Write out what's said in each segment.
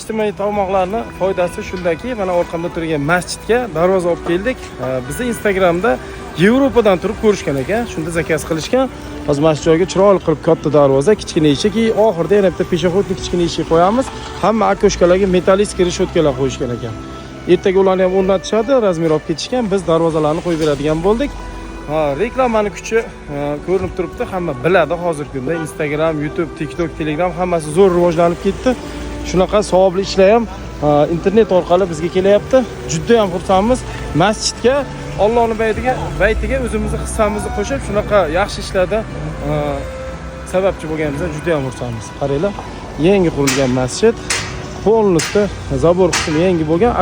ijtimoiy tarmoqlarning foydasi shundaki, mana orqamda turgan masjidga darvoza olib keldik. Bizni Instagramda Yevropadan turib ko'rishgan ekan, shunda zakaz qilishgan. Hozir mana shu joyga chiroyli qilib katta darvoza, kichkina eshik, oxirida yana bitta peshoxodlik kichkina eshik qo'yamiz. Hamma akoshkalarga metallический решетkalar qo'yishgan ekan. Ertaga ularni ham o'rnatishadi, razmer olib ketishgan. Biz darvozalarni qo'yib beradigan bo'ldik. Reklamani kuchi ko'rinib turibdi, hamma biladi hozirgi kunda. Instagram, YouTube, TikTok, Telegram hammasi zo'r rivojlanib ketdi. Shunaqa savobli ishlar ham internet orqali bizga kelyapti. Juda ham xursandmiz. Masjidga, Allohning baytiga o'zimizni hissamizni qo'shib, shunaqa yaxshi ishlarda sababchi bo'lganimizdan juda ham xursandmiz. Qaranglar, yangi qurilgan masjid, polностью zabor qismi yangi bo'lgan,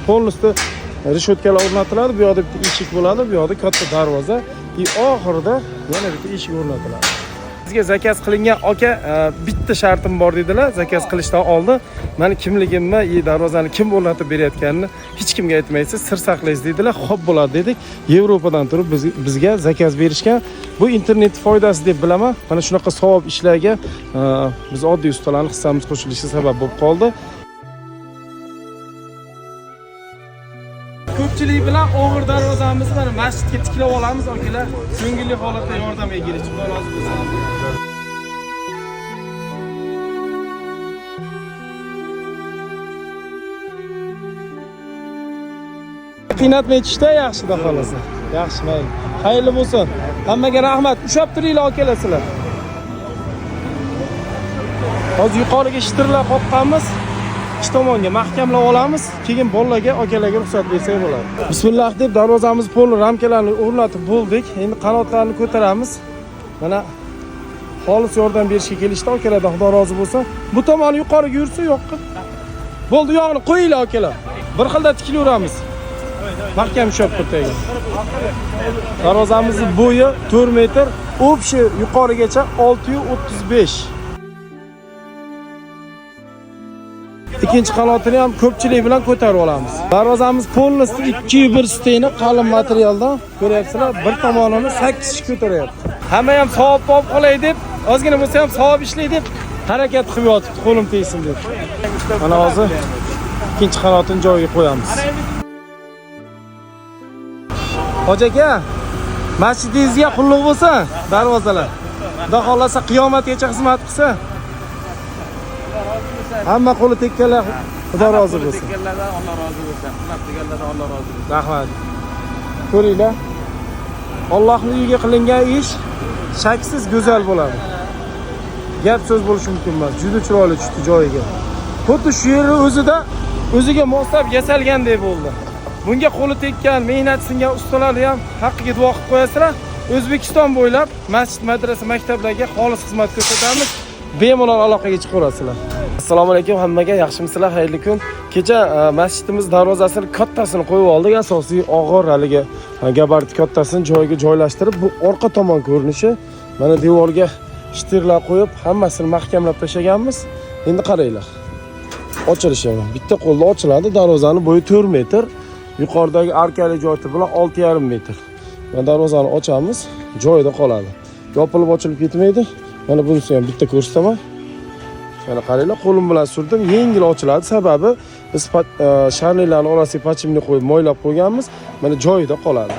polностью решетkalar o'rnatiladi. Bu yoqda bitta eshik bo'ladi, bu yoqda katta darvoza, oxirida yana bitta eshik o'rnatiladi. Bizga zakaz qilingan aka bitta shartim bor dedilar. Zakaz qilishdan oldin meni kimligimni, darvozani kim o'rnatib berayotganini hech kimga aytmaysiz, sir saqlaysiz dedilar. Xo'p bo'ladi dedik. Yevropadan turib bizga zakaz berishgan. Bu internet foydasi deb bilaman. Mana shunaqa savob ishlarga biz oddiy ustalarning hissamiz qo'shilishi sabab bo'lib qoldi. Ko'pchilik bilan og'ir darvozamizni mana masjidga tiklab olamiz, akalar. Ko'ngilli holatda yordam bergilichi rozi bo'lsangiz. Qiynatmay tushda yaxshi-da xolasa. Yaxshi, mayli. Xayrli bo'lsin. Hammaga rahmat. Ushab turinglar akalar sizlar. Hozir yuqoriga shitirlar qoqqanmiz. İki tomonga mahkamlab olamiz, keyin bolalarga, akalarga ruxsat bersak bo'ladi. Bismillah deb darvozamiz polni ramkalarni o'rnatib bo'ldik. Endi qanotlarni ko'taramiz. Mana xolis yordam berishga kelishdi akalardan, Xudo rozi bo'lsin. Bu tomoni yuqoriga yursa yo'qqa. Bo'ldi, yog'ini qo'yinglar akalar. Bir xilda tikilaveramiz. Mahkam ushlab turtaylik. Darvozamizning bo'yi 4 metr, o'pshi yuqorigacha 635. İkinci qanotini ham ko'pchilik bilan ko'tarib olamiz. Darvozamiz polnosti 201 steni qalin materialdan ko'ryapsizlar. Bir tomonini 8 kishi ko'taryapti. Hamma ham savob olib qolay deb, ozgina bo'lsa ham savob ishlay deb harakat qilib yotibdi, qo'lim tegsin deb. Mana hozir ikkinchi qanotini joyiga qo'yamiz. Hoji aka, masjidingizga qulluq bo'lsa, darvozalar. Xudo xolasa qiyomatgacha xizmat qilsa. Hamma qo'li tekkanlar Xudo rozi bo'lsin. Tekkanlardan Alloh rozi bo'lsin. Xizmat qilganlardan Alloh rozi bo'lsin. Rahmat. Ko'ringlar. Allohning uyiga qilingan ish shaksiz go'zal bo'ladi. Gap so'z bo'lishi mumkin emas. Juda chiroyli tushdi joyiga. Xuddi shu yerni o'ziga moslab yasalgandek bo'ldi. Bunga qo'li tekkan, mehnat singan ustalarni ham haqqiga duo qilib qo'yasizlar. O'zbekiston bo'ylab masjid, madrasa, maktablarga xolis xizmat ko'rsatamiz. Bemalol aloqaga chiqaverasizlar. Assalomu alaykum hammaga, yaxshimisizlar? Xayrli kun. Kecha masjidimiz darvozasini kattasini qo'yib oldik. Asosiy og'ir haligi gabarit kattasini joyiga joylashtirib, bu orqa tomon ko'rinishi. Mana devorga shtirlar qo'yib, hammasini mahkamlab tashlaganmiz. Endi qaranglar. Ochilishi ham bitta qo'lda ochiladi. Darvozaning bo'yi 4 metr, yuqoridagi arkali joyi bilan 6,5 metr. Mana darvozani ochamiz, joyida qoladi. Yopilib ochilib ketmaydi. Mana bunisi ham bitta ko'rsataman. Mana qaranglar, qo'lim bilan surdim, yengil ochiladi. Sababi biz sharniylarning orasiga pachimni qo'yib moylab qo'yganmiz. Mana joyida qoladi.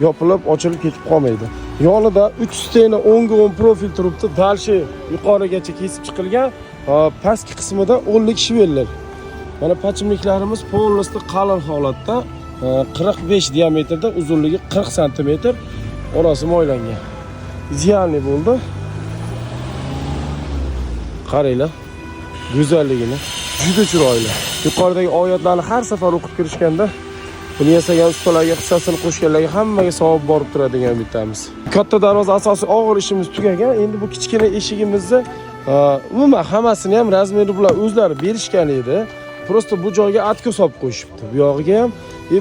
Yopilib, ochilib ketib qolmaydi. Yonida 3 steni 10 profil turibdi. Dalshi yuqorigacha kesib chiqilgan. Pastki qismida 10lik shvellar. Mana pachimliklarimiz polnosti qalin holatda, 45 diametrda, uzunligi 40 sm, orasi moylangan. Idealniy bo'ldi. Qaranglar, go'zalligini, juda chiroyli. Yuqoridagi oyatlarni har safar o'qib kirishganda buni yasagan ustalarga, hissasini qo'shganlarga hammaga savob borib turadigan bitamiz. Katta darvoza asosiy og'ir ishimiz tugagan. Endi bu kichkina eshigimizni umuman hammasini ham razmeri bilan o'zlari berishgan edi. Prosta bu joyga atka solib qo'yishibdi. Bu yog'iga ham,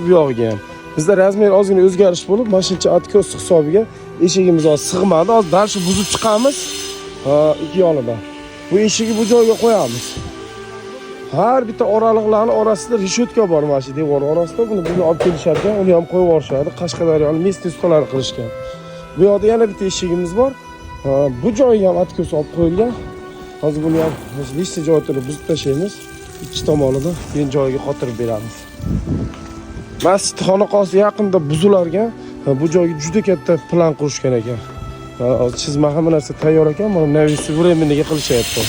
bu yog'iga ham. Bizda razmer ozgina o'zgarish bo'lib, mashincha atkos hisobiga eshigimiz sig'madi. Hozir darshi buzib chiqamiz. Ikki yonidan. Bu eshigi bu joyga qo'yamiz. Har bitta oraliqlarning orasida reshetka bor mana shu devor orasida. Buni olib kelishadi, uni ham qo'yib yuborishadi. Qashqadaryoning местный ustalari qilishgan. Bu yoqda yana bitta eshigimiz bor. Bu joyga ham atkos olib qo'yilgan. Hozir buni ham listni joyini buzib tashlaymiz. Ikki tomonida keyin joyiga qotirib beramiz. Masjid xonaqosi yaqinda buzilargan. Bu joyga juda katta plan qurishgan ekan. Chizma hamma narsa tayyor ekan, mana navisi vremeniga qilishyapti.